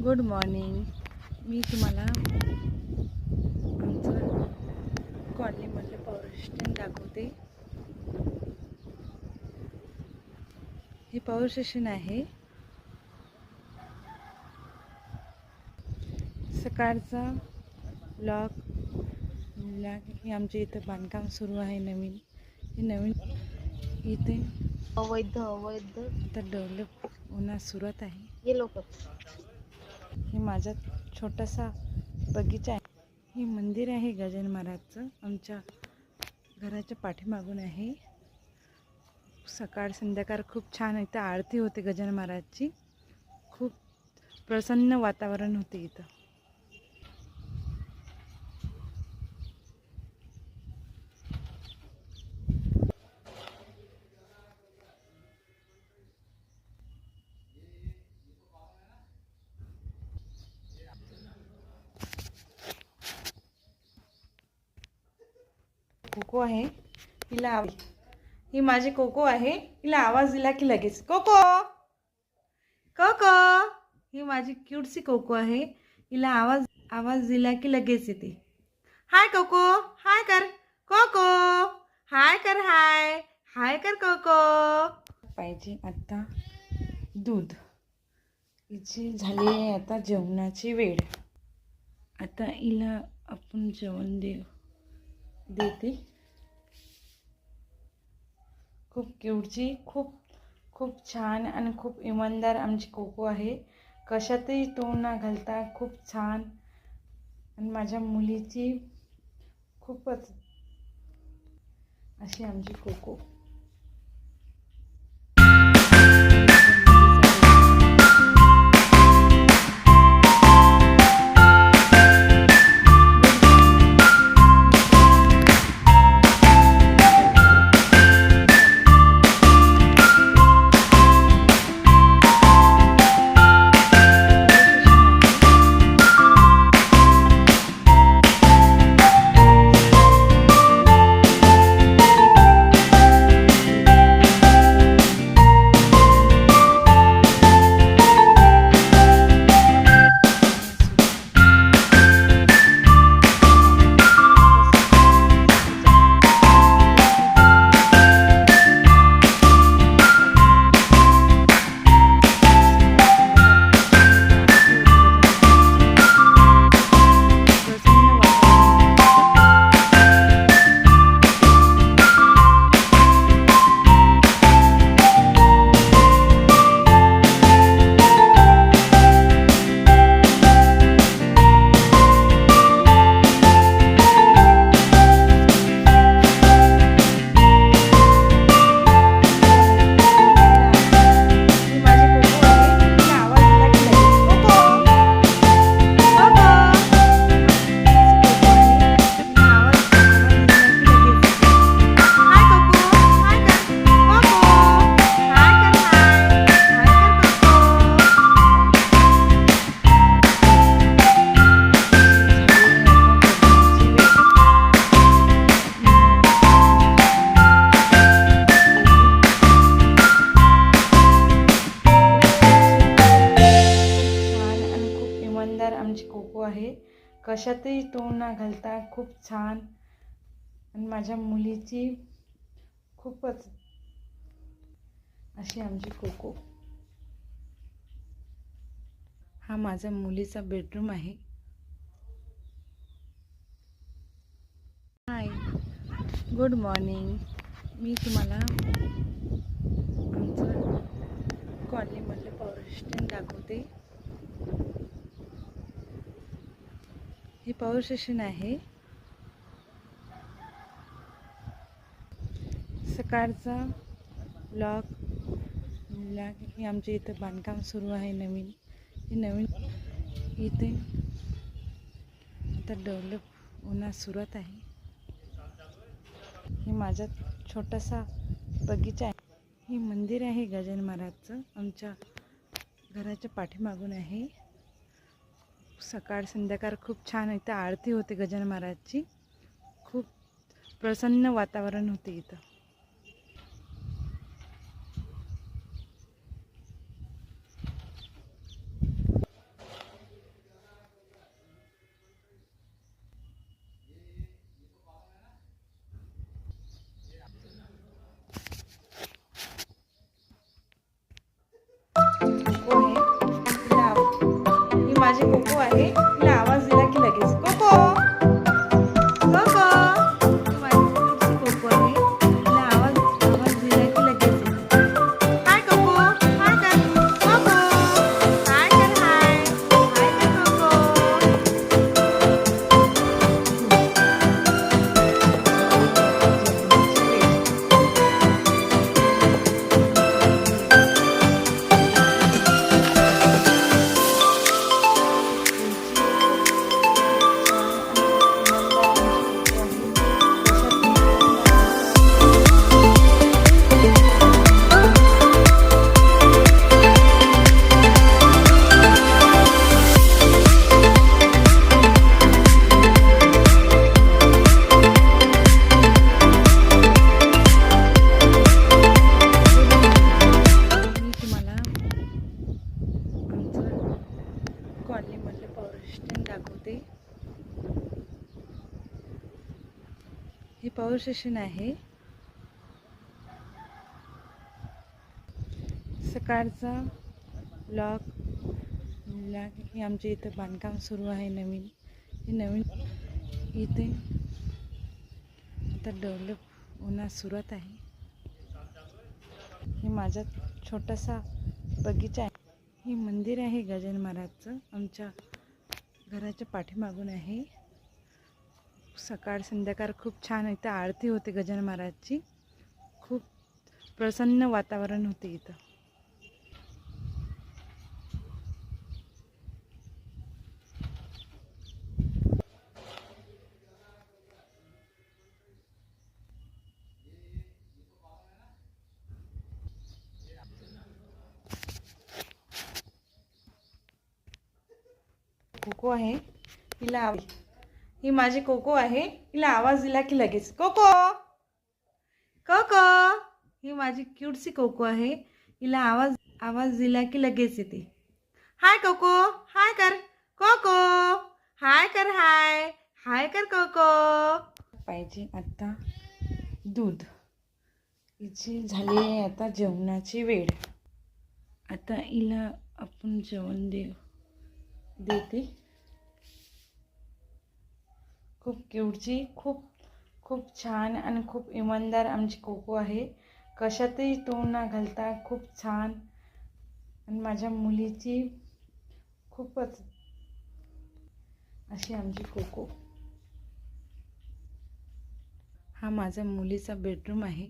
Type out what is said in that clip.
Good morning. मी तुम्हाला आमचं कॉलनीमधलं power station दाखवते. हे पॉवर स्टेशन आहे. सकाळचा ब्लॉक हे आमच्या इथं बांधकाम सुरू आहे. नवीन इथे अवैध आता डेव्हलप होण्यास सुरुवात आहे. हे लोक हे माझा छोटासा बगीचा आहे. हे मंदिर आहे गजानन महाराजचं. आमच्या घराच्या पाठीमागून आहे. सकाळ संध्याकाळ खूप छान इथं आरती होते गजानन महाराजची. खूप प्रसन्न वातावरण होते इथं. कोको आहे. ही माझी कोको आहे. हिला आवाज दिला की लगेच कोको कोको. ही माझी क्यूटसी कोको आहे. हिला आवाज दिला की लगेच येते. हाय कोको, हाय कर कोको, हाय कर, हाय हाय कर कोको. पाहिजे आता दूध. हिची झाली आहे आता जेवणाची वेळ. आता हिला आपण जेवण देते. खूप क्यूटची, खूप छान आणि खूप इमानदार आमची कोको आहे. कशातही तोंड न घालता खूप छान. आणि माझ्या मुलीची खूपच अशी आमची कोको. आमची कोको आहे. कशातही तोंड न घालता खूप छान. आणि माझ्या मुलीची खूपच अशी आमची कोको. हा माझ्या मुलीचा बेडरूम आहे. हाय, गुड मॉर्निंग. मी तुम्हाला आमचं कॉलनीमधलं पॉवर स्टेशन दाखवते. हे पॉवर स्टेशन आहे. सकाळचा ब्लॉक हे आमच्या इथं बांधकाम सुरू आहे. नवीन इथे आता डेव्हलप होण्यास सुरुवात आहे. हे माझा छोटासा बगीचा आहे. हे मंदिर आहे गजानन महाराजचं. आमच्या घराच्या पाठीमागून आहे. सकाळ संध्याकाळ खूप छान इथं आरती होते गजानन महाराजची. खूप प्रसन्न वातावरण होते इथं. कोको आहे, तिला आवाज दिला की लगेच कोको कोको. ही माझी क्यूटसी कोको आहे, तिला आवाज आवाज दिला की लगेच येते. हाय कोको, हाय कर कोको, हाय कर हाय हाय कर कोको. मी तुम्हाला आमचं कॉलनीमधलं पॉवर स्टेशन दाखवते. हे पॉवर स्टेशन आहे. सकाळचा ब्लॉक हे आमच्या इथं बांधकाम सुरू आहे नवीन. हे नवीन इथे आता डेव्हलप होण्यास सुरुवात आहे. हे माझा छोटासा बगीचा आहे. हे मंदिर आहे गजानन महाराजचं, आमच्या घराच्या पाठीमागून आहे. सकाळ संध्याकाळ खूप छान इथं आरती होते गजानन महाराजची. खूप प्रसन्न वातावरण होते इथं. कोको आहे, ही माझी कोको आहे, हिला आवाज दिला की लगेच कोको कोको. ही माझी क्यूटसी कोको आहे, हिला आवाज आवाज दिला की लगेच येते. हाय कोको, हाय कर कोको, हाय कर हाय हाय कर कोको. पाहिजे आता दूध. हिची झाली आहे आता जेवणाची वेळ. आता हिला आपण जेवण देते. खूप क्यूटची, खूप खूप छान आणि खूप इमानदार आमची कोको आहे. कशातही तोंड न घालता खूप छान. आणि माझ्या मुलीची खूपच अशी आमची कोको. हा माझ्या मुलीचा बेडरूम आहे.